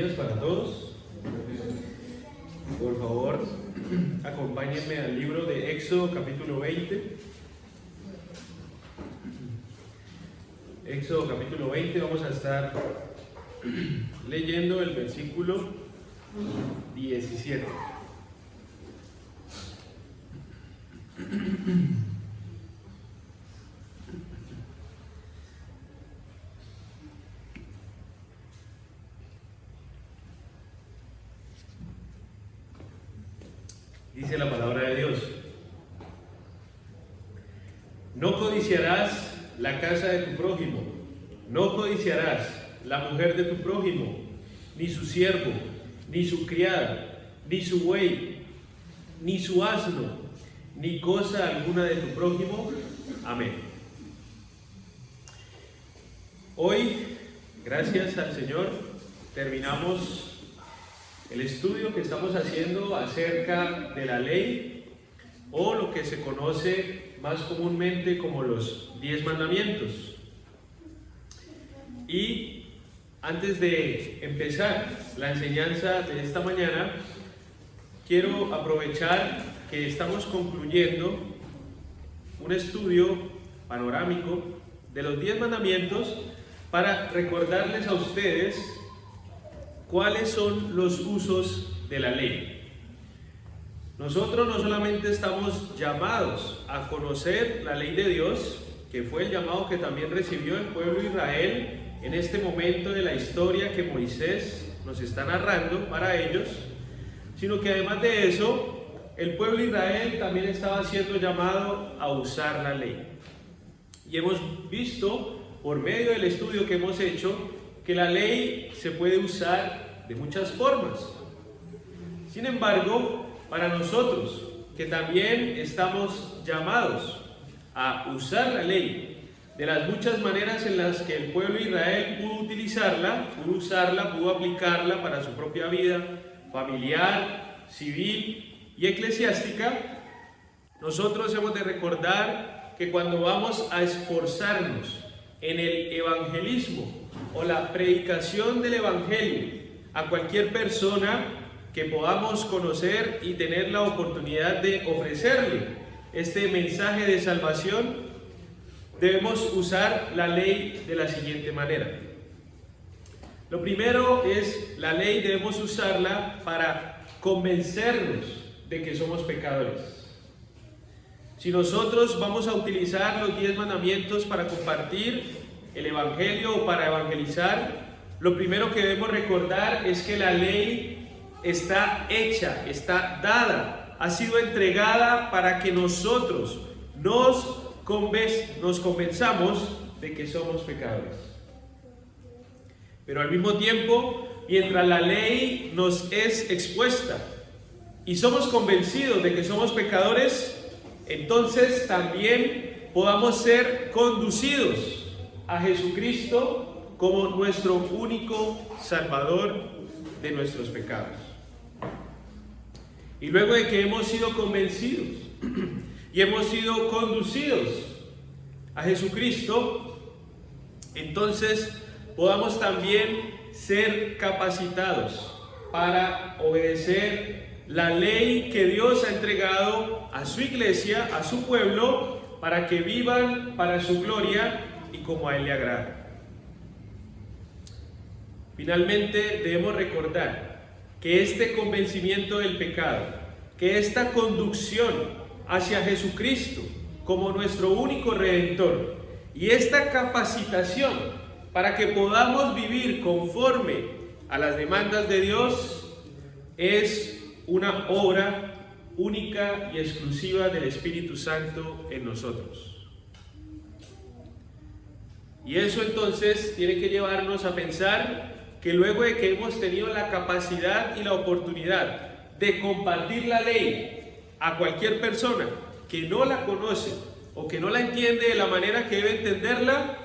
días para todos. Por favor, acompáñenme al libro de Éxodo capítulo 20. Éxodo capítulo 20, vamos a estar leyendo el versículo 17. Dice la palabra de Dios: no codiciarás la casa de tu prójimo, no codiciarás la mujer de tu prójimo, ni su siervo, ni su criada, ni su buey, ni su asno, ni cosa alguna de tu prójimo. Amén. Hoy, gracias al Señor, terminamos el estudio que estamos haciendo acerca de la ley, o lo que se conoce más comúnmente como los 10 mandamientos. Y antes de empezar la enseñanza de esta mañana, quiero aprovechar que estamos concluyendo un estudio panorámico de los 10 mandamientos para recordarles a ustedes cuáles son los usos de la ley. Nosotros no solamente estamos llamados a conocer la ley de Dios, que fue el llamado que también recibió el pueblo de Israel en este momento de la historia que Moisés nos está narrando para ellos, sino que además de eso, el pueblo de Israel también estaba siendo llamado a usar la ley. Y hemos visto, por medio del estudio que hemos hecho, que la ley se puede usar de muchas formas. Sin embargo, para nosotros, que también estamos llamados a usar la ley de las muchas maneras en las que el pueblo de Israel pudo utilizarla, pudo aplicarla para su propia vida familiar, civil y eclesiástica, nosotros hemos de recordar que cuando vamos a esforzarnos en el evangelismo o la predicación del evangelio a cualquier persona que podamos conocer y tener la oportunidad de ofrecerle este mensaje de salvación, debemos usar la ley de la siguiente manera. Lo primero es, la ley debemos usarla para convencernos de que somos pecadores. Si nosotros vamos a utilizar los 10 mandamientos para compartir el evangelio o para evangelizar, lo primero que debemos recordar es que la ley está hecha, está dada, ha sido entregada para que nosotros nos convenzamos de que somos pecadores. Pero al mismo tiempo, mientras la ley nos es expuesta y somos convencidos de que somos pecadores, entonces también podamos ser conducidos a Jesucristo como nuestro único Salvador de nuestros pecados. Y luego de que hemos sido convencidos y hemos sido conducidos a Jesucristo, entonces podamos también ser capacitados para obedecer la ley que Dios ha entregado a su iglesia, a su pueblo, para que vivan para su gloria y como a Él le agrada. Finalmente, debemos recordar que este convencimiento del pecado, que esta conducción hacia Jesucristo como nuestro único Redentor, y esta capacitación para que podamos vivir conforme a las demandas de Dios, es una obra única y exclusiva del Espíritu Santo en nosotros. Y eso entonces tiene que llevarnos a pensar que luego de que hemos tenido la capacidad y la oportunidad de compartir la ley a cualquier persona que no la conoce o que no la entiende de la manera que debe entenderla,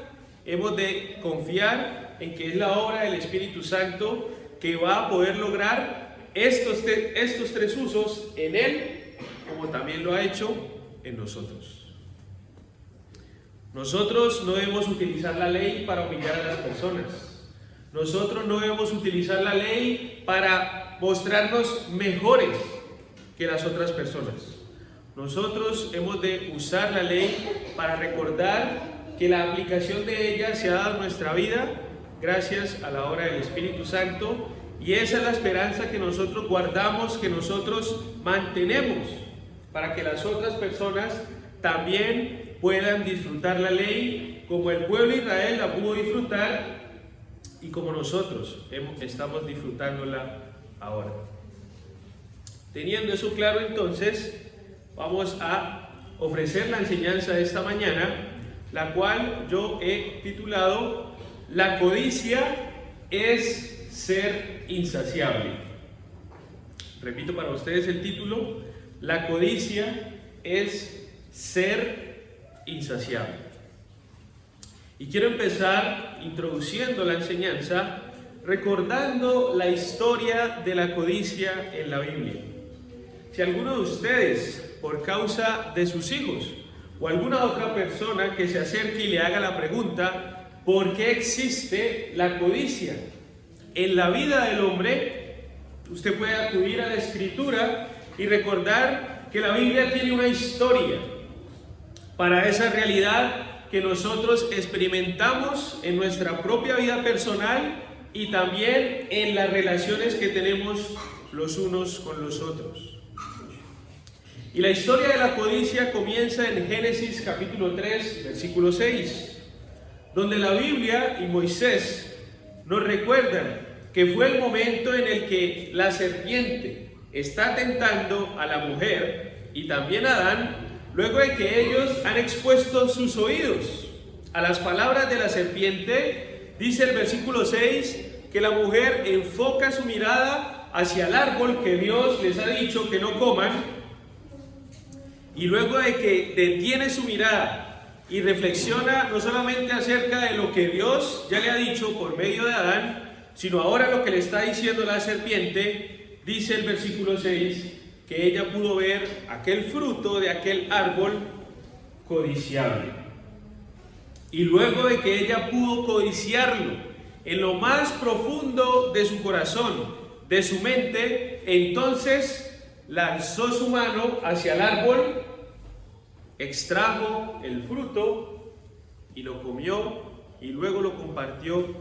hemos de confiar en que es la obra del Espíritu Santo que va a poder lograr estos 3 usos en Él, como también lo ha hecho en nosotros. Nosotros no debemos utilizar la ley para humillar a las personas. Nosotros no debemos utilizar la ley para mostrarnos mejores que las otras personas. Nosotros hemos de usar la ley para recordar que la aplicación de ella se ha dado en nuestra vida gracias a la obra del Espíritu Santo, y esa es la esperanza que nosotros guardamos, que nosotros mantenemos, para que las otras personas también puedan disfrutar la ley como el pueblo de Israel la pudo disfrutar y como nosotros estamos disfrutándola ahora. Teniendo eso claro, entonces vamos a ofrecer la enseñanza de esta mañana, la cual yo he titulado "La codicia es ser insaciable". Repito para ustedes el título: la codicia es ser insaciable. Y quiero empezar introduciendo la enseñanza recordando la historia de la codicia en la Biblia. Si alguno de ustedes, por causa de sus hijos o alguna otra persona que se acerque y le haga la pregunta ¿por qué existe la codicia en la vida del hombre?, usted puede acudir a la Escritura y recordar que la Biblia tiene una historia para esa realidad que nosotros experimentamos en nuestra propia vida personal y también en las relaciones que tenemos los unos con los otros. Y la historia de la codicia comienza en Génesis capítulo 3, versículo 6, donde la Biblia y Moisés nos recuerdan que fue el momento en el que la serpiente está tentando a la mujer y también a Adán, luego de que ellos han expuesto sus oídos a las palabras de la serpiente. Dice el versículo 6 que la mujer enfoca su mirada hacia el árbol que Dios les ha dicho que no coman, y luego de que detiene su mirada y reflexiona no solamente acerca de lo que Dios ya le ha dicho por medio de Adán, sino ahora lo que le está diciendo la serpiente, dice el versículo 6 que ella pudo ver aquel fruto de aquel árbol codiciable. Y luego de que ella pudo codiciarlo en lo más profundo de su corazón, de su mente, entonces lanzó su mano hacia el árbol, extrajo el fruto y lo comió, y luego lo compartió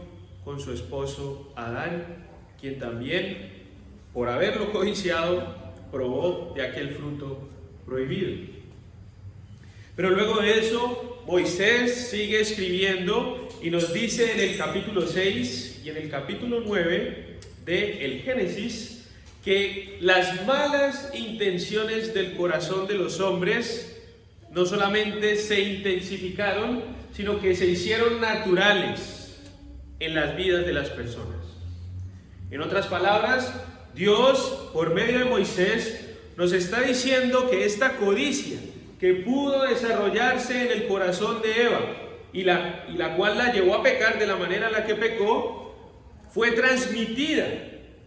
con su esposo Adán, quien también, por haberlo codiciado, probó de aquel fruto prohibido. Pero luego de eso, Moisés sigue escribiendo y nos dice en el capítulo 6 y en el capítulo 9 del Génesis que las malas intenciones del corazón de los hombres no solamente se intensificaron, sino que se hicieron naturales en las vidas de las personas. En otras palabras, Dios, por medio de Moisés, nos está diciendo que esta codicia que pudo desarrollarse en el corazón de Eva y la cual la llevó a pecar de la manera en la que pecó, fue transmitida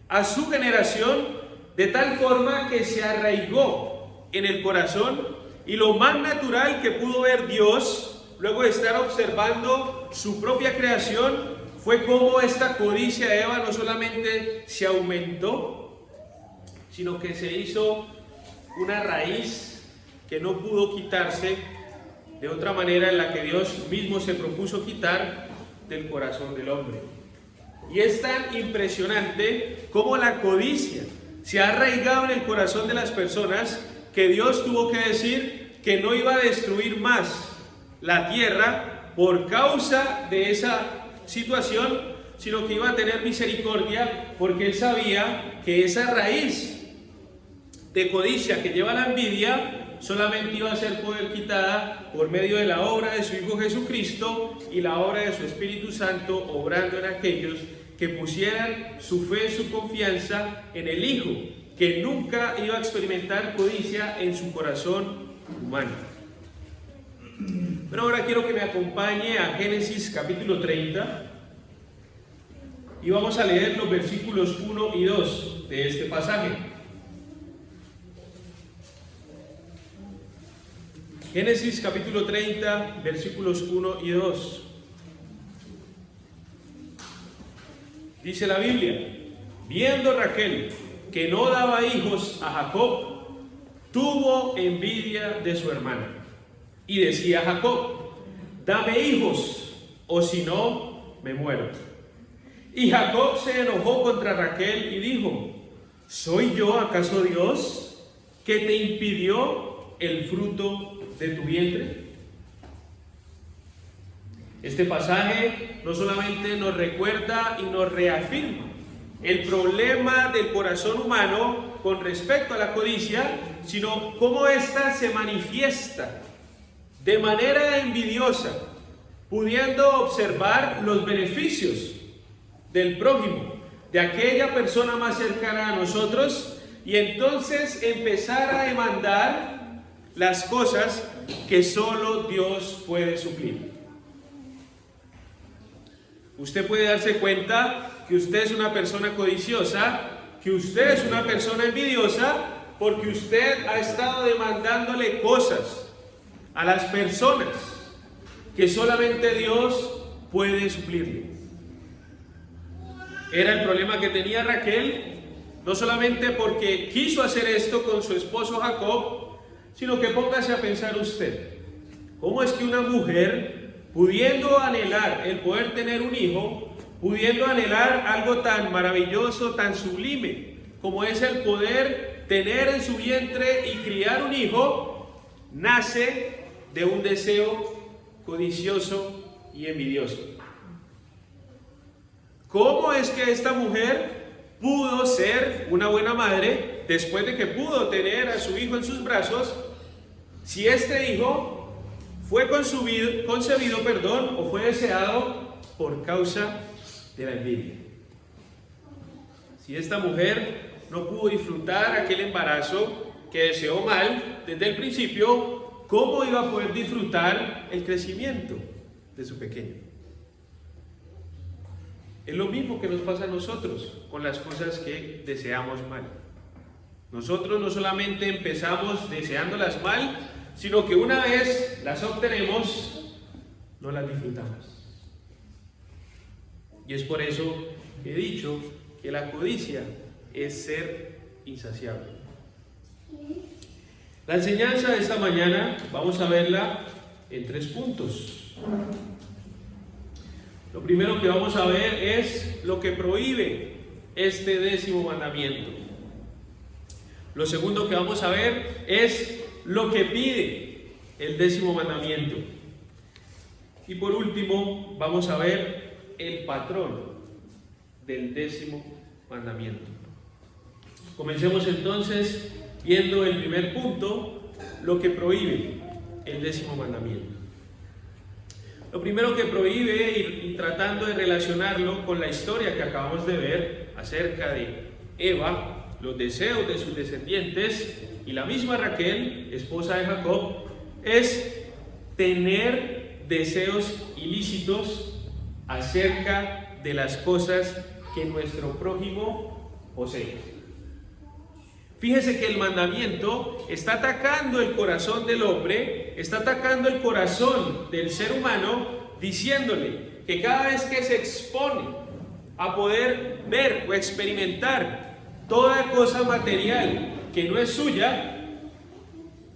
a su generación de tal forma que se arraigó en el corazón, y lo más natural que pudo ver Dios, luego de estar observando su propia creación, fue cómo esta codicia de Eva no solamente se aumentó, sino que se hizo una raíz que no pudo quitarse de otra manera en la que Dios mismo se propuso quitar del corazón del hombre. Y es tan impresionante cómo la codicia se ha arraigado en el corazón de las personas que Dios tuvo que decir que no iba a destruir más la tierra por causa de esa situación, sino que iba a tener misericordia, porque Él sabía que esa raíz de codicia que lleva la envidia solamente iba a ser poder quitada por medio de la obra de su Hijo Jesucristo y la obra de su Espíritu Santo, obrando en aquellos que pusieran su fe, su confianza en el Hijo, que nunca iba a experimentar codicia en su corazón humano. Pero ahora quiero que me acompañe a Génesis capítulo 30 y vamos a leer los versículos 1 y 2 de este pasaje. Génesis capítulo 30, versículos 1 y 2. Dice la Biblia, viendo Raquel que no daba hijos a Jacob, tuvo envidia de su hermana. Y decía a Jacob, dame hijos, o si no, me muero. Y Jacob se enojó contra Raquel y dijo, ¿soy yo acaso Dios que te impidió el fruto de tu vientre? Este pasaje no solamente nos recuerda y nos reafirma el problema del corazón humano con respecto a la codicia, sino cómo ésta se manifiesta de manera envidiosa, pudiendo observar los beneficios del prójimo, de aquella persona más cercana a nosotros, y entonces empezar a demandar las cosas que solo Dios puede suplir. Usted puede darse cuenta que usted es una persona codiciosa, que usted es una persona envidiosa, porque usted ha estado demandándole cosas a las personas que solamente Dios puede suplirle. Era el problema que tenía Raquel, no solamente porque quiso hacer esto con su esposo Jacob, sino que póngase a pensar usted, ¿cómo es que una mujer, pudiendo anhelar el poder tener un hijo, pudiendo anhelar algo tan maravilloso, tan sublime, como es el poder tener en su vientre y criar un hijo, nace de un deseo codicioso y envidioso? ¿Cómo es que esta mujer pudo ser una buena madre después de que pudo tener a su hijo en sus brazos, si este hijo fue concebido, o fue deseado por causa de la envidia? Si esta mujer no pudo disfrutar aquel embarazo que deseó mal desde el principio, ¿cómo iba a poder disfrutar el crecimiento de su pequeño? Es lo mismo que nos pasa a nosotros con las cosas que deseamos mal. Nosotros no solamente empezamos deseándolas mal, sino que una vez las obtenemos, no las disfrutamos. Y es por eso que he dicho que la codicia es ser insaciable. La enseñanza de esta mañana vamos a verla en 3 puntos. Lo primero que vamos a ver es lo que prohíbe este 10º mandamiento. Lo segundo que vamos a ver es lo que pide el 10º mandamiento. Y por último vamos a ver el patrón del 10º mandamiento. Comencemos entonces viendo el primer punto, lo que prohíbe el 10º mandamiento. Lo primero que prohíbe, y tratando de relacionarlo con la historia que acabamos de ver acerca de Eva, los deseos de sus descendientes y la misma Raquel, esposa de Jacob, es tener deseos ilícitos acerca de las cosas que nuestro prójimo posee. Fíjese que el mandamiento está atacando el corazón del hombre, está atacando el corazón del ser humano, diciéndole que cada vez que se expone a poder ver o experimentar toda cosa material que no es suya,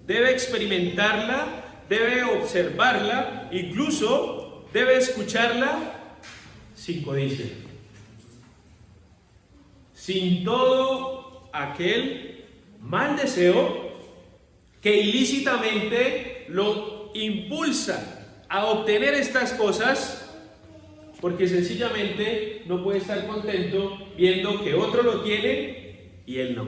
debe experimentarla, debe observarla, incluso debe escucharla sin codicia, sin todo aquel mal deseo que ilícitamente lo impulsa a obtener estas cosas, porque sencillamente no puede estar contento viendo que otro lo tiene y él no.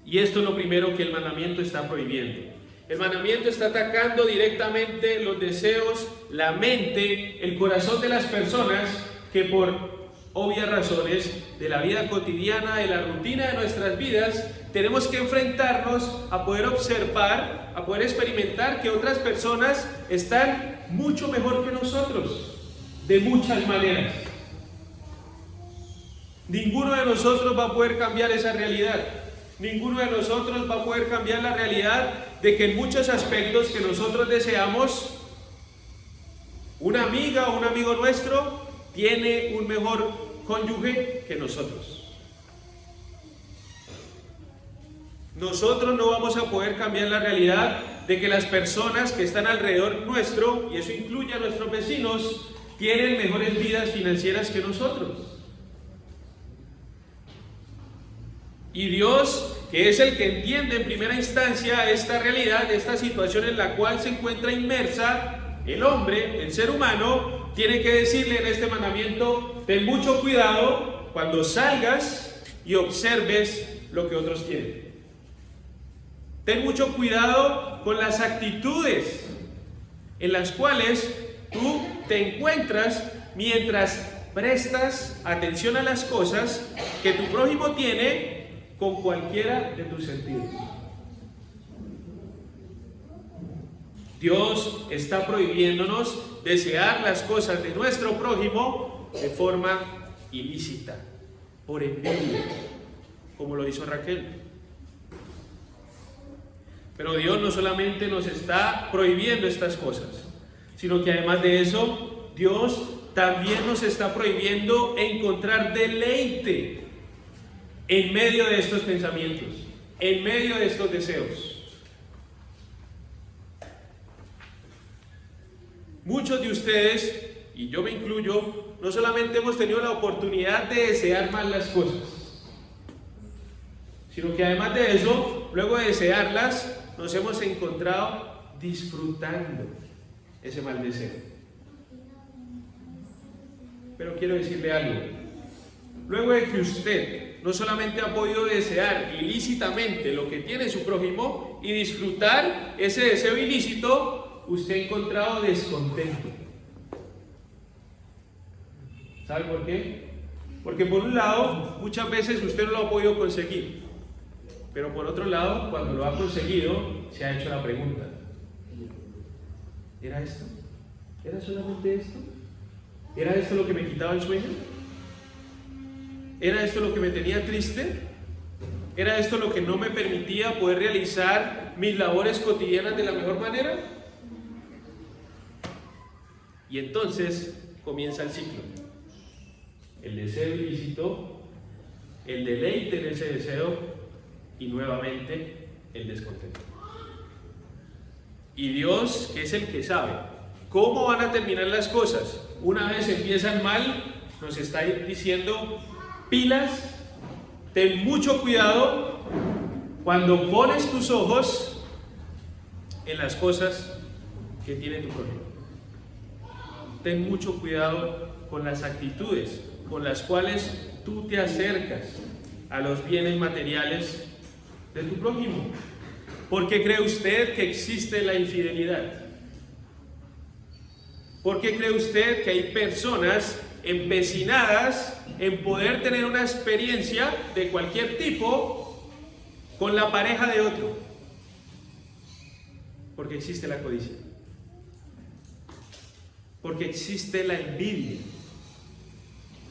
Y esto es lo primero que el mandamiento está prohibiendo. El mandamiento está atacando directamente los deseos, la mente, el corazón de las personas que por obvias razones de la vida cotidiana, de la rutina de nuestras vidas, tenemos que enfrentarnos a poder observar, a poder experimentar que otras personas están mucho mejor que nosotros, de muchas maneras. Ninguno de nosotros va a poder cambiar esa realidad. Ninguno de nosotros va a poder cambiar la realidad de que en muchos aspectos que nosotros deseamos, una amiga o un amigo nuestro tiene un mejor cónyuge que nosotros. Nosotros no vamos a poder cambiar la realidad de que las personas que están alrededor nuestro, y eso incluye a nuestros vecinos, tienen mejores vidas financieras que nosotros. Y Dios, que es el que entiende en primera instancia esta realidad, esta situación en la cual se encuentra inmersa el hombre, el ser humano, tiene que decirle en este mandamiento: ten mucho cuidado cuando salgas y observes lo que otros tienen. Ten mucho cuidado con las actitudes en las cuales tú te encuentras mientras prestas atención a las cosas que tu prójimo tiene con cualquiera de tus sentidos. Dios está prohibiéndonos desear las cosas de nuestro prójimo de forma ilícita, por envidia, como lo hizo Raquel. Pero Dios no solamente nos está prohibiendo estas cosas, sino que además de eso, Dios también nos está prohibiendo encontrar deleite en medio de estos pensamientos, en medio de estos deseos. Muchos de ustedes, y yo me incluyo, no solamente hemos tenido la oportunidad de desear mal las cosas, sino que además de eso, luego de desearlas, nos hemos encontrado disfrutando ese mal deseo. Pero quiero decirle algo: luego de que usted no solamente ha podido desear ilícitamente lo que tiene su prójimo y disfrutar ese deseo ilícito, usted ha encontrado descontento. ¿Sabe por qué? Porque por un lado, muchas veces usted no lo ha podido conseguir, pero por otro lado, cuando lo ha conseguido, se ha hecho la pregunta: ¿era esto? ¿Era solamente esto? ¿Era esto lo que me quitaba el sueño? ¿Era esto lo que me tenía triste? ¿Era esto lo que no me permitía poder realizar mis labores cotidianas de la mejor manera? Y entonces comienza el ciclo. El deseo ilícito, el deleite en ese deseo y nuevamente el descontento. Y Dios, que es el que sabe cómo van a terminar las cosas una vez empiezan mal, nos está diciendo: pilas, ten mucho cuidado cuando pones tus ojos en las cosas que tiene tu prójimo. Ten mucho cuidado con las actitudes con las cuales tú te acercas a los bienes materiales de tu prójimo. ¿Por qué cree usted que existe la infidelidad? ¿Por qué cree usted que hay personas empecinadas en poder tener una experiencia de cualquier tipo con la pareja de otro? Porque existe la codicia. Porque existe la envidia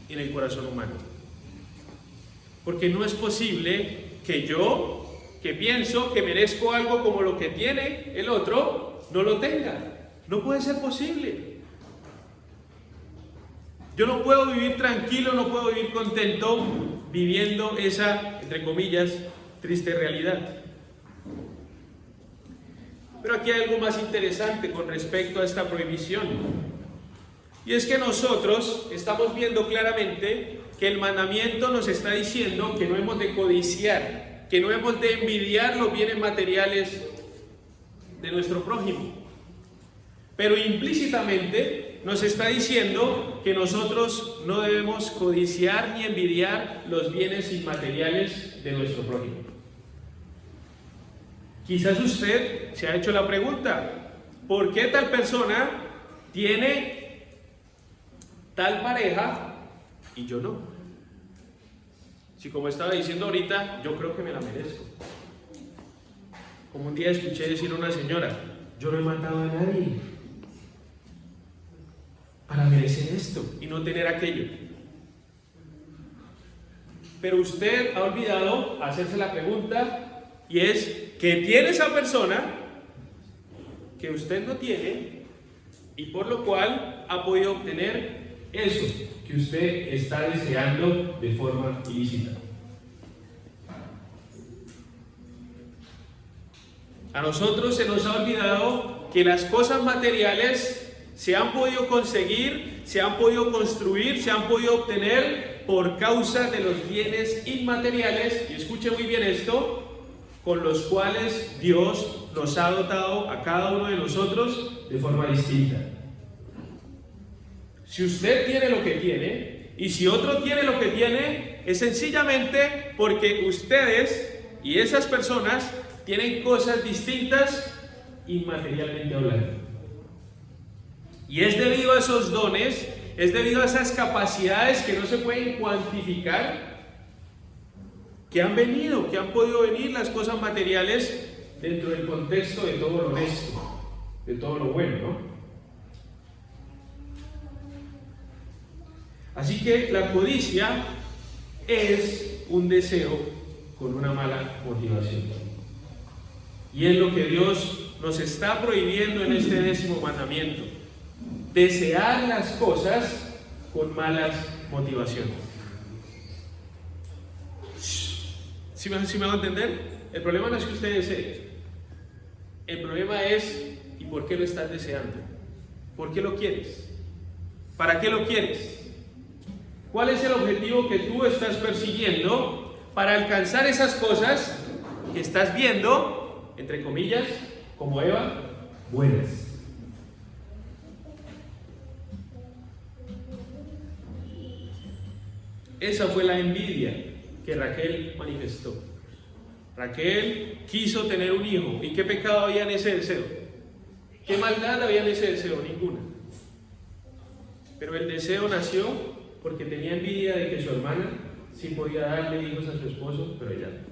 en el corazón humano. Porque no es posible que yo, que pienso que merezco algo como lo que tiene el otro, no lo tenga. No puede ser posible. Yo no puedo vivir tranquilo, no puedo vivir contento viviendo esa, entre comillas, triste realidad. Pero aquí hay algo más interesante con respecto a esta prohibición. Y es que nosotros estamos viendo claramente que el mandamiento nos está diciendo que no hemos de codiciar, que no hemos de envidiar los bienes materiales de nuestro prójimo. Pero implícitamente nos está diciendo que nosotros no debemos codiciar ni envidiar los bienes inmateriales de nuestro prójimo. Quizás usted se ha hecho la pregunta: ¿por qué tal persona tiene tal pareja y yo no? Si, como estaba diciendo ahorita, yo creo que me la merezco. Como un día escuché decir a una señora: yo no he matado a nadie para merecer esto y no tener aquello. Pero usted ha olvidado hacerse la pregunta, y es: ¿qué tiene esa persona que usted no tiene y por lo cual ha podido obtener eso que usted está deseando de forma ilícita. A nosotros se nos ha olvidado que las cosas materiales se han podido conseguir, se han podido construir, se han podido obtener por causa de los bienes inmateriales, y escuche muy bien esto, con los cuales Dios nos ha dotado a cada uno de nosotros de forma distinta. Si usted tiene lo que tiene, y si otro tiene lo que tiene, es sencillamente porque ustedes y esas personas tienen cosas distintas inmaterialmente hablando. Y es debido a esos dones, es debido a esas capacidades que no se pueden cuantificar, que han podido venir las cosas materiales dentro del contexto de todo lo honesto, de todo lo bueno, ¿no? Así que la codicia es un deseo con una mala motivación. Y es lo que Dios nos está prohibiendo en este 10º mandamiento: desear las cosas con malas motivaciones. ¿Sí me va a entender? El problema no es que usted desee. El problema es, ¿y por qué lo estás deseando? ¿Por qué lo quieres? ¿Para qué lo quieres? ¿Cuál es el objetivo que tú estás persiguiendo para alcanzar esas cosas que estás viendo, entre comillas, como Eva, buenas? Esa fue la envidia que Raquel manifestó. Raquel quiso tener un hijo. ¿Y qué pecado había en ese deseo? ¿Qué maldad había en ese deseo? Ninguna. Pero el deseo nació porque tenía envidia de que su hermana sí podía darle hijos a su esposo, pero ella no.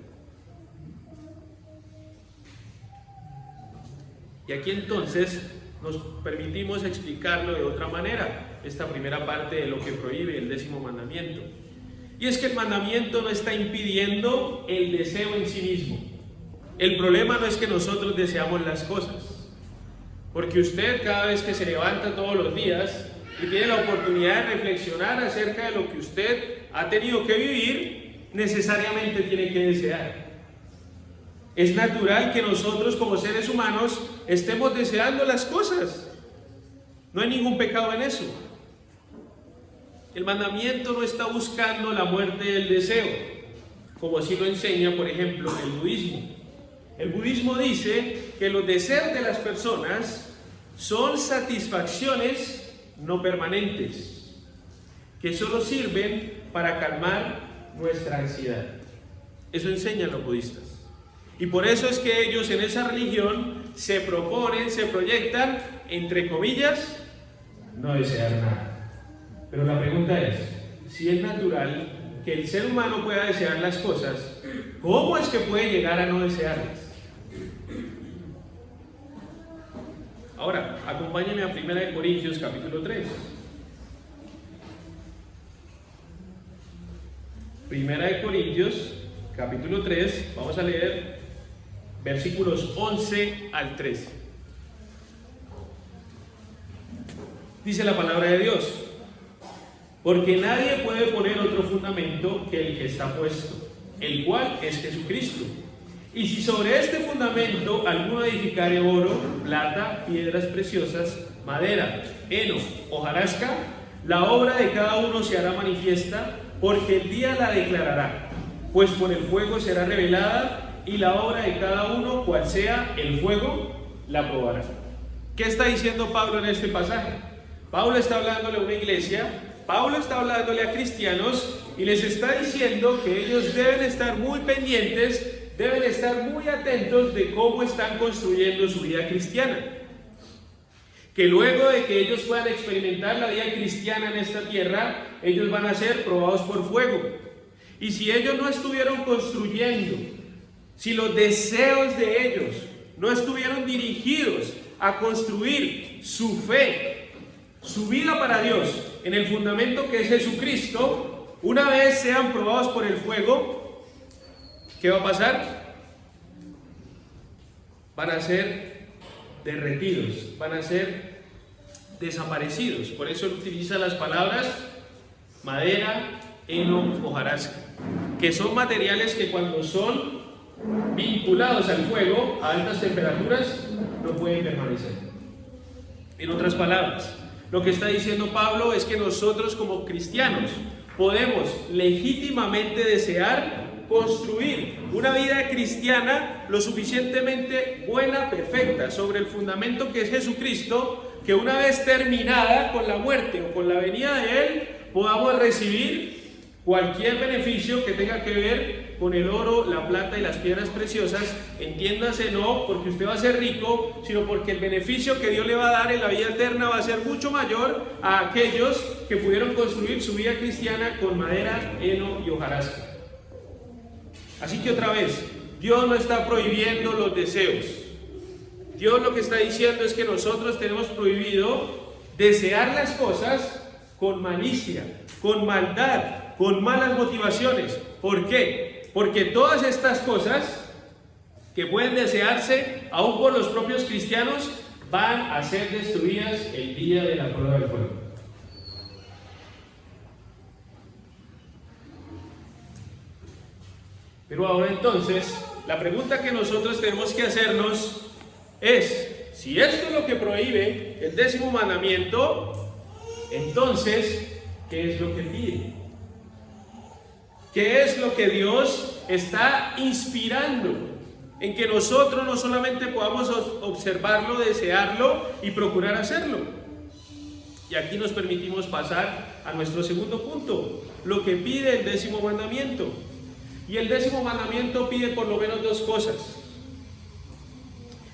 Y aquí entonces nos permitimos explicarlo de otra manera, esta primera parte de lo que prohíbe el 10º mandamiento. Y es que el mandamiento no está impidiendo el deseo en sí mismo. El problema no es que nosotros deseamos las cosas, porque usted cada vez que se levanta todos los días y tiene la oportunidad de reflexionar acerca de lo que usted ha tenido que vivir, necesariamente tiene que desear. Es natural que nosotros como seres humanos estemos deseando las cosas. No hay ningún pecado en eso. El mandamiento no está buscando la muerte del deseo, como así lo enseña, por ejemplo, el budismo. El budismo dice que los deseos de las personas son satisfacciones no permanentes, que solo sirven para calmar nuestra ansiedad. Eso enseñan los budistas. Y por eso es que ellos en esa religión se proponen, se proyectan, entre comillas, no desear nada. Pero la pregunta es, si es natural que el ser humano pueda desear las cosas, ¿cómo es que puede llegar a no desearlas? Ahora, acompáñenme a 1 Corintios capítulo 3. 1 Corintios capítulo 3, vamos a leer versículos 11 al 13. Dice la palabra de Dios: porque nadie puede poner otro fundamento que el que está puesto, el cual es Jesucristo. Y si sobre este fundamento alguno edificare oro, plata, piedras preciosas, madera, heno, hojarasca, la obra de cada uno se hará manifiesta, porque el día la declarará, pues por el fuego será revelada, y la obra de cada uno, cual sea el fuego, la probará. ¿Qué está diciendo Pablo en este pasaje? Pablo está hablándole a una iglesia, Pablo está hablándole a cristianos y les está diciendo que ellos deben estar muy pendientes, deben estar muy atentos de cómo están construyendo su vida cristiana. Que luego de que ellos puedan experimentar la vida cristiana en esta tierra, ellos van a ser probados por fuego. Y si ellos no estuvieron construyendo, si los deseos de ellos no estuvieron dirigidos a construir su fe, su vida para Dios, en el fundamento que es Jesucristo, una vez sean probados por el fuego, ¿qué va a pasar? Van a ser derretidos, van a ser desaparecidos. Por eso él utiliza las palabras madera, heno, hojarasca, que son materiales que cuando son vinculados al fuego a altas temperaturas no pueden permanecer. En otras palabras, lo que está diciendo Pablo es que nosotros como cristianos podemos legítimamente desear construir una vida cristiana lo suficientemente buena, perfecta, sobre el fundamento que es Jesucristo, que una vez terminada con la muerte o con la venida de Él, podamos recibir cualquier beneficio que tenga que ver con el oro, la plata y las piedras preciosas. Entiéndase, no porque usted va a ser rico, sino porque el beneficio que Dios le va a dar en la vida eterna va a ser mucho mayor a aquellos que pudieron construir su vida cristiana con madera, heno y hojarasca. Así que otra vez, Dios no está prohibiendo los deseos. Dios lo que está diciendo es que nosotros tenemos prohibido desear las cosas con malicia, con maldad, con malas motivaciones. ¿Por qué? Porque todas estas cosas que pueden desearse, aún por los propios cristianos, van a ser destruidas el día de la prueba del fuego. Pero ahora entonces, la pregunta que nosotros tenemos que hacernos es, si esto es lo que prohíbe el 10º mandamiento, entonces, ¿qué es lo que pide? ¿Qué es lo que Dios está inspirando en que nosotros no solamente podamos observarlo, desearlo y procurar hacerlo? Y aquí nos permitimos pasar a nuestro segundo punto, lo que pide el 10º mandamiento. Y el 10º mandamiento pide por lo menos dos cosas.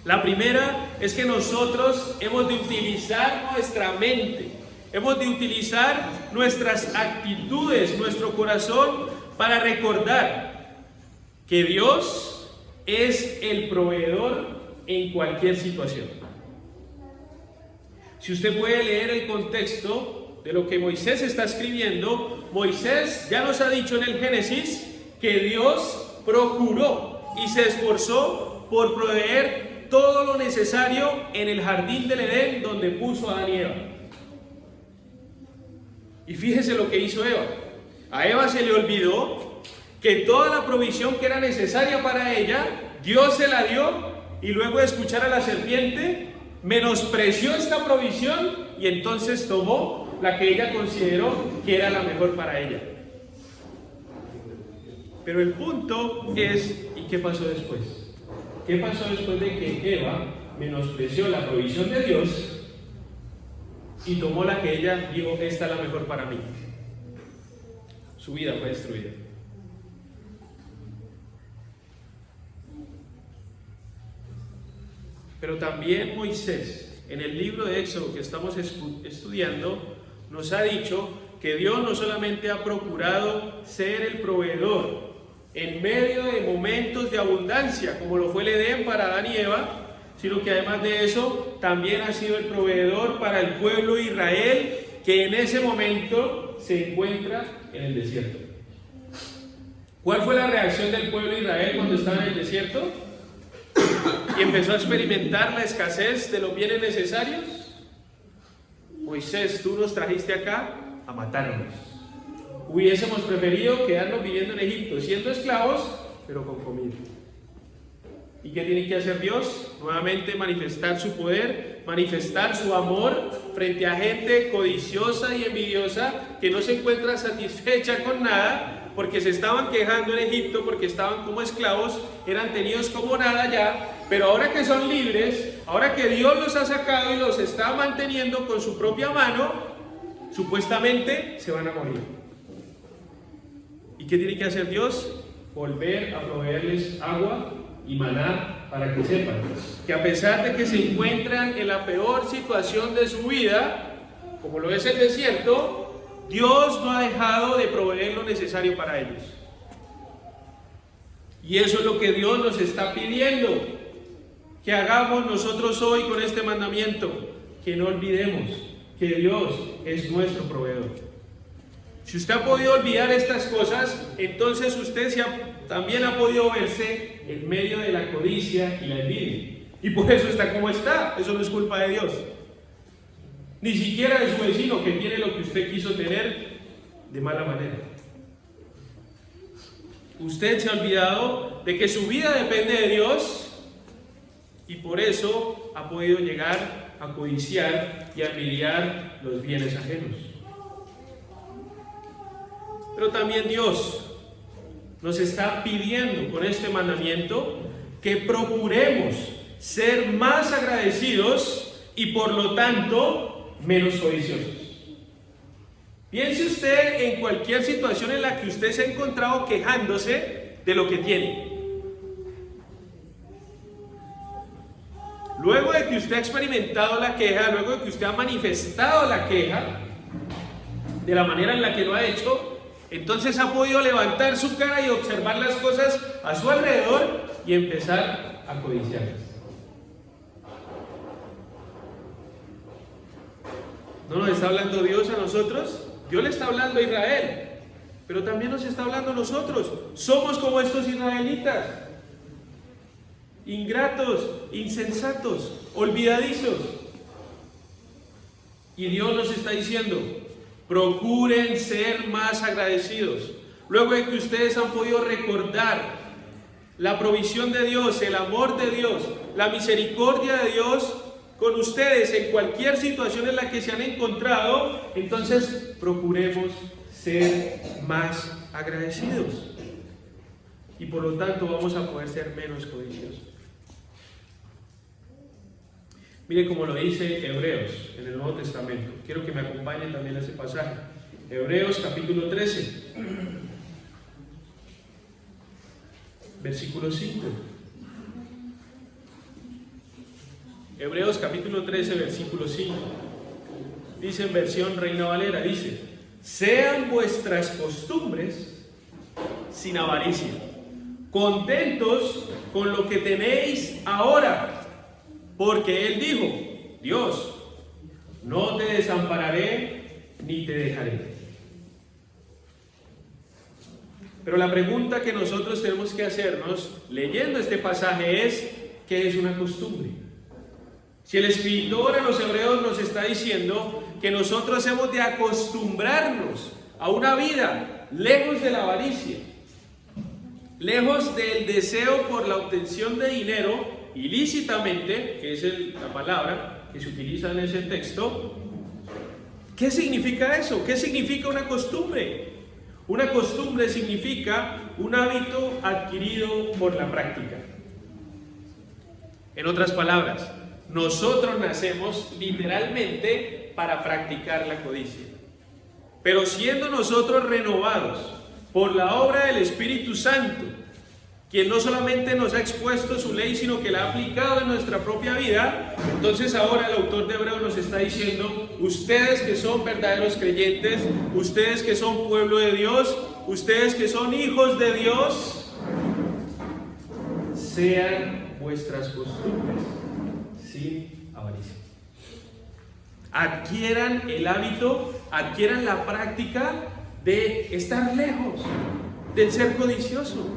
La primera es que nosotros hemos de utilizar nuestra mente, hemos de utilizar nuestras actitudes, nuestro corazón, para recordar que Dios es el proveedor en cualquier situación. Si usted puede leer el contexto de lo que Moisés está escribiendo, Moisés ya nos ha dicho en el Génesis que Dios procuró y se esforzó por proveer todo lo necesario en el jardín del Edén donde puso a Adán y Eva. Y fíjese lo que hizo Eva. A Eva se le olvidó que toda la provisión que era necesaria para ella, Dios se la dio, y luego de escuchar a la serpiente, menospreció esta provisión y entonces tomó la que ella consideró que era la mejor para ella. Pero el punto es, ¿y qué pasó después? ¿Qué pasó después de que Eva menospreció la provisión de Dios y tomó la que ella dijo, esta es la mejor para mí? Su vida fue destruida. Pero también Moisés, en el libro de Éxodo que estamos estudiando, nos ha dicho que Dios no solamente ha procurado ser el proveedor en medio de momentos de abundancia, como lo fue el Edén para Adán y Eva, sino que además de eso, también ha sido el proveedor para el pueblo de Israel, que en ese momento se encuentra en el desierto. ¿Cuál fue la reacción del pueblo de Israel cuando estaba en el desierto? Y empezó a experimentar la escasez de los bienes necesarios. Moisés, tú nos trajiste acá a matarnos. Hubiésemos preferido quedarnos viviendo en Egipto, siendo esclavos, pero con comida. ¿Y qué tiene que hacer Dios? Nuevamente manifestar su poder, manifestar su amor frente a gente codiciosa y envidiosa que no se encuentra satisfecha con nada, porque se estaban quejando en Egipto, porque estaban como esclavos, eran tenidos como nada ya, pero ahora que son libres, ahora que Dios los ha sacado y los está manteniendo con su propia mano, supuestamente se van a morir. ¿Y qué tiene que hacer Dios? Volver a proveerles agua y maná para que sepan que a pesar de que se encuentran en la peor situación de su vida, como lo es el desierto, Dios no ha dejado de proveer lo necesario para ellos. Y eso es lo que Dios nos está pidiendo que hagamos nosotros hoy con este mandamiento, que no olvidemos que Dios es nuestro proveedor. Si usted ha podido olvidar estas cosas, entonces usted también ha podido verse en medio de la codicia y la envidia. Y por eso está como está. Eso no es culpa de Dios. ni siquiera de su vecino que tiene lo que usted quiso tener de mala manera. Usted se ha olvidado de que su vida depende de Dios y por eso ha podido llegar a codiciar y a envidiar los bienes ajenos. Pero también Dios nos está pidiendo con este mandamiento que procuremos ser más agradecidos y por lo tanto menos codiciosos. Piense usted en cualquier situación en la que usted se ha encontrado quejándose de lo que tiene. Luego de que usted ha experimentado la queja, luego de que usted ha manifestado la queja de la manera en la que lo ha hecho, entonces ha podido levantar su cara y observar las cosas a su alrededor y empezar a codiciarlas. ¿No nos está hablando Dios a nosotros? Dios le está hablando a Israel, pero también nos está hablando a nosotros. Somos como estos israelitas, ingratos, insensatos, olvidadizos. Y Dios nos está diciendo: procuren ser más agradecidos. Luego de que ustedes han podido recordar la provisión de Dios, el amor de Dios, la misericordia de Dios con ustedes en cualquier situación en la que se han encontrado, entonces procuremos ser más agradecidos. Y por lo tanto vamos a poder ser menos codiciosos. Mire cómo lo dice Hebreos en el Nuevo Testamento. Quiero que me acompañen también a ese pasaje. Hebreos capítulo 13, versículo 5. Hebreos capítulo 13, versículo 5. Dice en versión Reina Valera, dice: sean vuestras costumbres sin avaricia, contentos con lo que tenéis ahora, porque Él dijo: Dios, no te desampararé ni te dejaré. Pero la pregunta que nosotros tenemos que hacernos leyendo este pasaje es: ¿qué es una costumbre? Si el escritor a los hebreos nos está diciendo que nosotros hemos de acostumbrarnos a una vida lejos de la avaricia, lejos del deseo por la obtención de dinero ilícitamente, que es la palabra que se utiliza en ese texto, ¿qué significa eso? ¿Qué significa una costumbre? Una costumbre significa un hábito adquirido por la práctica. En otras palabras, nosotros nacemos literalmente para practicar la codicia. Pero siendo nosotros renovados por la obra del Espíritu Santo, quien no solamente nos ha expuesto su ley, sino que la ha aplicado en nuestra propia vida, entonces ahora el autor de Hebreos nos está diciendo: ustedes que son verdaderos creyentes, ustedes que son pueblo de Dios, ustedes que son hijos de Dios, sean vuestras costumbres sin avaricia. Adquieran el hábito, adquieran la práctica de estar lejos del ser codicioso.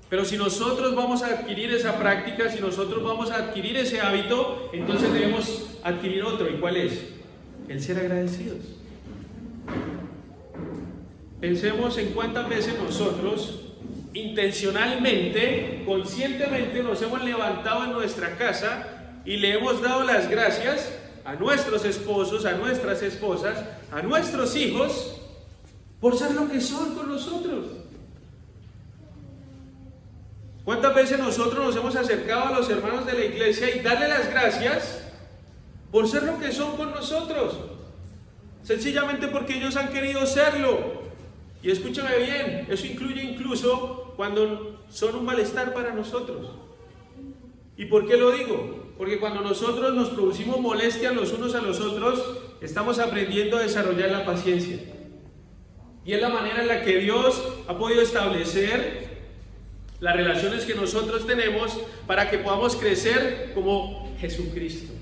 Pero si nosotros vamos a adquirir esa práctica, si nosotros vamos a adquirir ese hábito, entonces debemos adquirir otro. ¿Y cuál es? El ser agradecidos. Pensemos en cuántas veces nosotros intencionalmente, conscientemente nos hemos levantado en nuestra casa y le hemos dado las gracias a nuestros esposos, a nuestras esposas, a nuestros hijos, por ser lo que son con nosotros. ¿Cuántas veces nosotros nos hemos acercado a los hermanos de la iglesia y darle las gracias por ser lo que son con nosotros? Sencillamente porque ellos han querido serlo. Y escúchame bien, eso incluye incluso cuando son un malestar para nosotros. ¿Y por qué lo digo? Porque cuando nosotros nos producimos molestia los unos a los otros, estamos aprendiendo a desarrollar la paciencia. Y es la manera en la que Dios ha podido establecer las relaciones que nosotros tenemos para que podamos crecer como Jesucristo.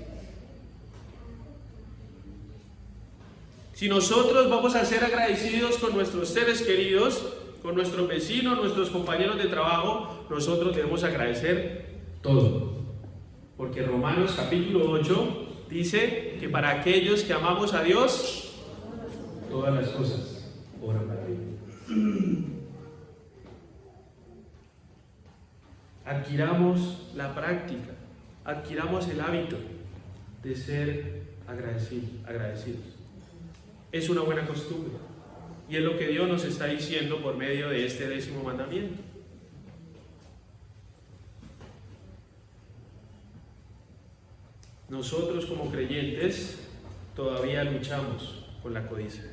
Si nosotros vamos a ser agradecidos con nuestros seres queridos, con nuestros vecinos, nuestros compañeros de trabajo, nosotros debemos agradecer todo. Porque Romanos capítulo 8 dice que para aquellos que amamos a Dios, todas las cosas obran para bien. Adquiramos la práctica, adquiramos el hábito de ser agradecidos. Es una buena costumbre y es lo que Dios nos está diciendo por medio de este 10º mandamiento. Nosotros como creyentes todavía luchamos con la codicia.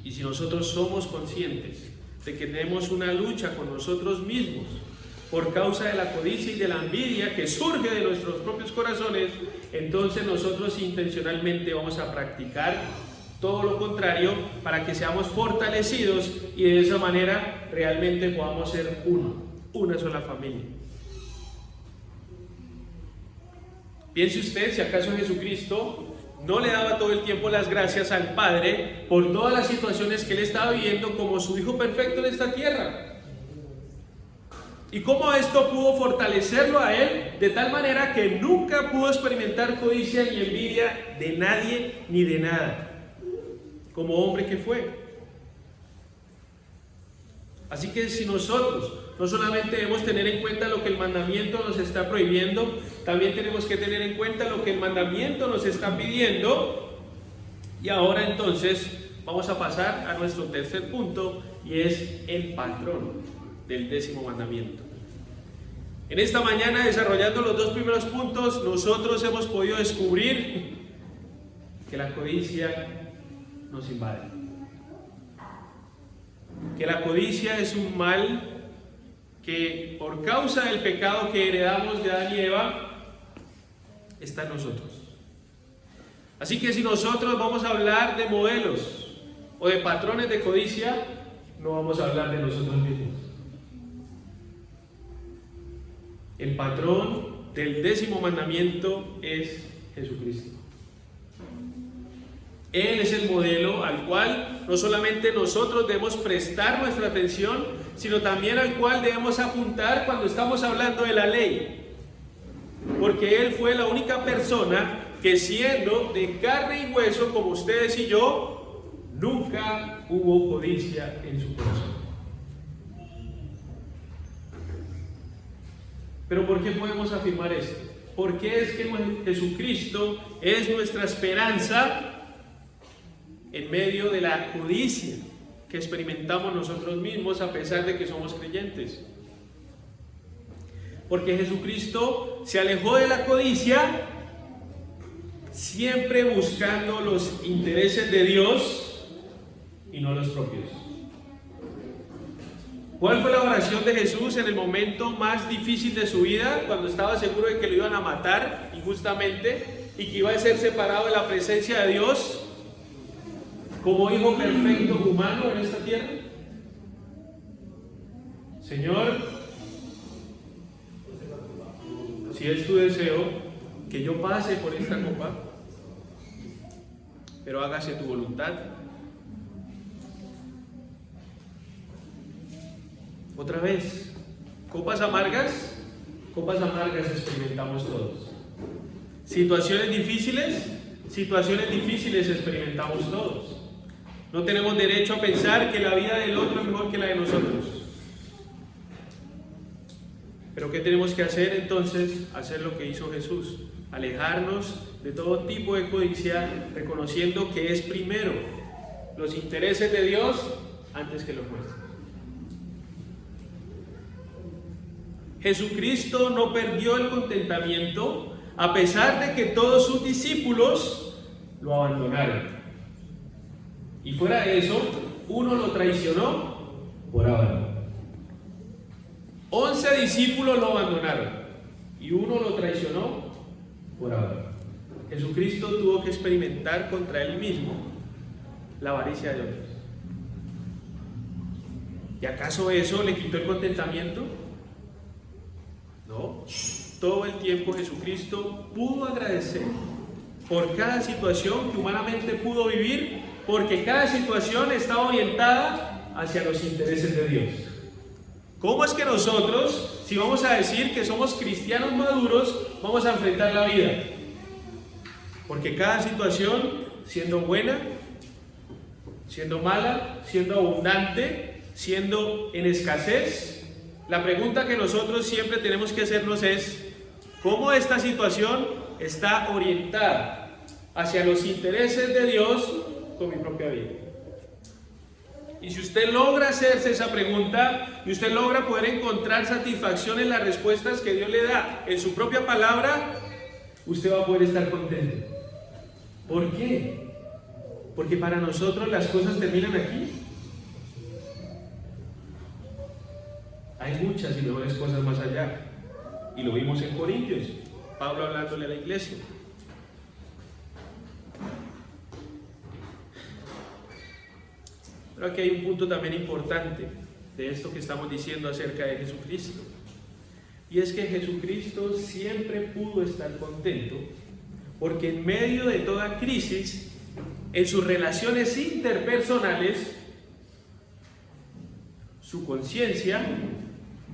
Y si nosotros somos conscientes de que tenemos una lucha con nosotros mismos por causa de la codicia y de la envidia que surge de nuestros propios corazones, entonces nosotros intencionalmente vamos a practicar todo lo contrario para que seamos fortalecidos y de esa manera realmente podamos ser una sola familia. Piense usted si acaso Jesucristo no le daba todo el tiempo las gracias al Padre por todas las situaciones que él estaba viviendo como su Hijo perfecto en esta tierra. Y cómo esto pudo fortalecerlo a él de tal manera que nunca pudo experimentar codicia ni envidia de nadie ni de nada, como hombre que fue. Así que si nosotros no solamente debemos tener en cuenta lo que el mandamiento nos está prohibiendo, también tenemos que tener en cuenta lo que el mandamiento nos está pidiendo. Y ahora entonces vamos a pasar a nuestro tercer punto, y es el patrón del 10º mandamiento. En esta mañana, desarrollando los 2 primeros puntos, nosotros hemos podido descubrir que la codicia nos invade, que la codicia es un mal que por causa del pecado que heredamos de Adán y Eva está en nosotros. Así que si nosotros vamos a hablar de modelos o de patrones de codicia, no vamos a hablar de nosotros mismos. El patrón del 10º mandamiento es Jesucristo. Él es el modelo al cual no solamente nosotros debemos prestar nuestra atención, sino también al cual debemos apuntar cuando estamos hablando de la ley. Porque Él fue la única persona que, siendo de carne y hueso como ustedes y yo, nunca hubo codicia en su corazón. Pero ¿por qué podemos afirmar esto? Porque es que Jesucristo es nuestra esperanza en medio de la codicia que experimentamos nosotros mismos a pesar de que somos creyentes. Porque Jesucristo se alejó de la codicia siempre buscando los intereses de Dios y no los propios. ¿Cuál fue la oración de Jesús en el momento más difícil de su vida, cuando estaba seguro de que lo iban a matar injustamente y que iba a ser separado de la presencia de Dios como hijo perfecto humano en esta tierra? Señor, si es tu deseo que yo pase por esta copa, pero hágase tu voluntad. Otra vez, copas amargas experimentamos todos. Situaciones difíciles experimentamos todos. No tenemos derecho a pensar que la vida del otro es mejor que la de nosotros. Pero ¿qué tenemos que hacer entonces? Hacer lo que hizo Jesús, alejarnos de todo tipo de codicia, reconociendo que es primero los intereses de Dios antes que los nuestros. Jesucristo no perdió el contentamiento a pesar de que todos sus discípulos lo abandonaron. Y fuera de eso, uno lo traicionó por abandono. 11 discípulos lo abandonaron y uno lo traicionó por abandono. Jesucristo tuvo que experimentar contra él mismo la avaricia de otros. ¿Y acaso eso le quitó el contentamiento? No. Todo el tiempo Jesucristo pudo agradecer por cada situación que humanamente pudo vivir, porque cada situación estaba orientada hacia los intereses de Dios. ¿Cómo es que nosotros, si vamos a decir que somos cristianos maduros, vamos a enfrentar la vida? Porque cada situación, siendo buena, siendo mala, siendo abundante, siendo en escasez, la pregunta que nosotros siempre tenemos que hacernos es: ¿cómo esta situación está orientada hacia los intereses de Dios con mi propia vida? Y si usted logra hacerse esa pregunta y usted logra poder encontrar satisfacción en las respuestas que Dios le da en su propia palabra, usted va a poder estar contento. ¿Por qué? Porque para nosotros las cosas terminan aquí. Hay muchas y mejores cosas más allá. Y lo vimos en Corintios, Pablo hablándole a la iglesia. Pero aquí hay un punto también importante de esto que estamos diciendo acerca de Jesucristo. Y es que Jesucristo siempre pudo estar contento, porque en medio de toda crisis, en sus relaciones interpersonales, su conciencia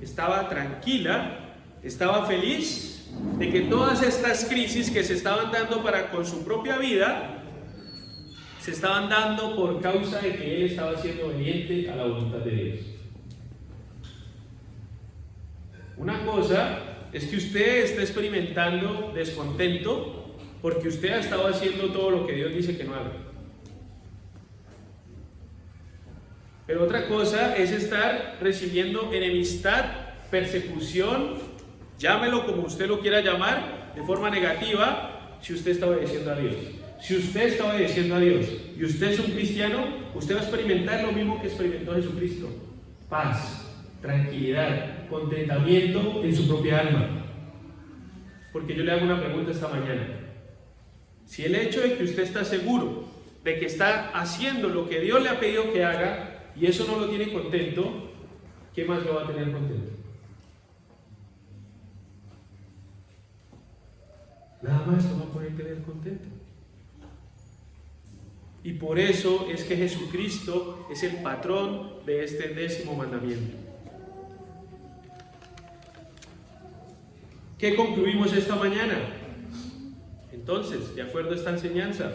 estaba tranquila, estaba feliz de que todas estas crisis que se estaban dando con su propia vida, se estaban dando por causa de que él estaba siendo obediente a la voluntad de Dios. Una cosa es que usted esté experimentando descontento porque usted ha estado haciendo todo lo que Dios dice que no haga. Pero otra cosa es estar recibiendo enemistad, persecución, llámelo como usted lo quiera llamar, de forma negativa, si usted está obedeciendo a Dios. Si usted está obedeciendo a Dios y usted es un cristiano, usted va a experimentar lo mismo que experimentó Jesucristo: paz, tranquilidad, contentamiento en su propia alma. Porque yo le hago una pregunta esta mañana: si el hecho de que usted está seguro de que está haciendo lo que Dios le ha pedido que haga y eso no lo tiene contento, ¿qué más lo va a tener contento? Nada más lo va a poder tener contento. Y por eso es que Jesucristo es el patrón de este 10º mandamiento. ¿Qué concluimos esta mañana? Entonces, de acuerdo a esta enseñanza,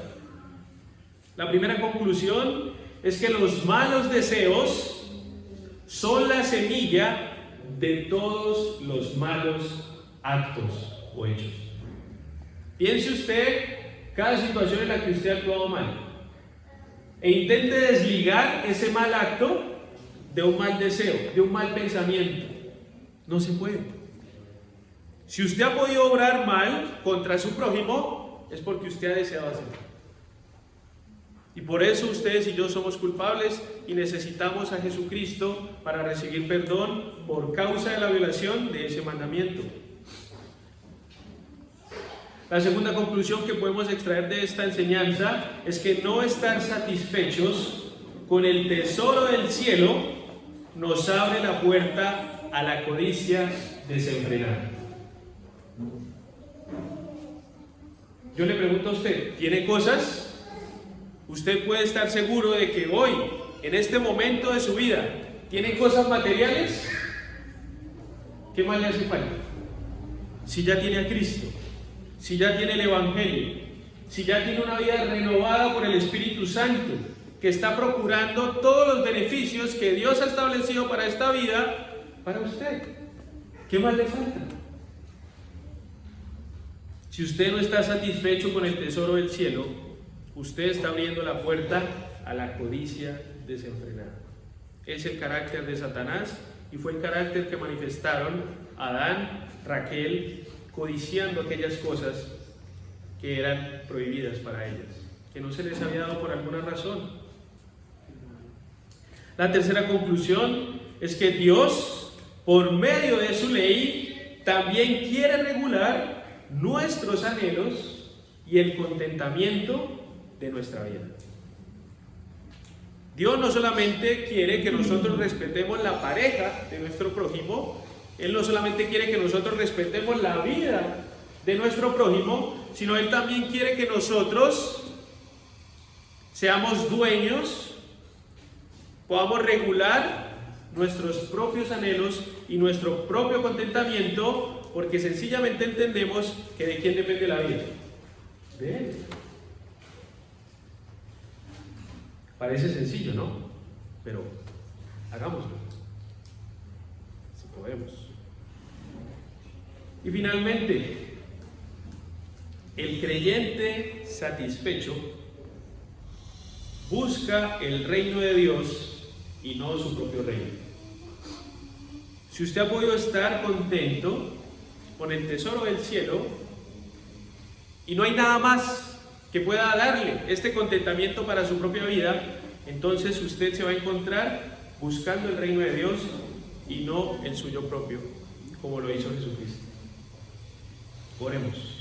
la primera conclusión es que los malos deseos son la semilla de todos los malos actos o hechos. Piense usted cada situación en la que usted ha actuado mal e intente desligar ese mal acto de un mal deseo, de un mal pensamiento. No se puede. Si usted ha podido obrar mal contra su prójimo, es porque usted ha deseado hacerlo. Y por eso ustedes y yo somos culpables y necesitamos a Jesucristo para recibir perdón por causa de la violación de ese mandamiento. La segunda conclusión que podemos extraer de esta enseñanza es que no estar satisfechos con el tesoro del cielo nos abre la puerta a la codicia desenfrenada. Yo le pregunto a usted, ¿tiene cosas? Usted puede estar seguro de que hoy, en este momento de su vida, ¿tiene cosas materiales? ¿Qué más le hace falta? Si ya tiene a Cristo, si ya tiene el Evangelio, si ya tiene una vida renovada por el Espíritu Santo, que está procurando todos los beneficios que Dios ha establecido para esta vida, para usted, ¿qué más le falta? Si usted no está satisfecho con el tesoro del cielo, usted está abriendo la puerta a la codicia desenfrenada. Es el carácter de Satanás y fue el carácter que manifestaron Adán, Raquel, codiciando aquellas cosas que eran prohibidas para ellas, que no se les había dado por alguna razón. La tercera conclusión es que Dios, por medio de su ley, también quiere regular nuestros anhelos y el contentamiento de nuestra vida. Dios no solamente quiere que nosotros respetemos la pareja de nuestro prójimo, Él no solamente quiere que nosotros respetemos la vida de nuestro prójimo, sino Él también quiere que nosotros seamos dueños, podamos regular nuestros propios anhelos y nuestro propio contentamiento, porque sencillamente entendemos que de quién depende la vida. De Él. Parece sencillo, ¿no? Pero hagámoslo, si podemos. Y finalmente, el creyente satisfecho busca el reino de Dios y no su propio reino. Si usted ha podido estar contento con el tesoro del cielo y no hay nada más que pueda darle este contentamiento para su propia vida, entonces usted se va a encontrar buscando el reino de Dios y no el suyo propio, como lo hizo Jesucristo. Oremos.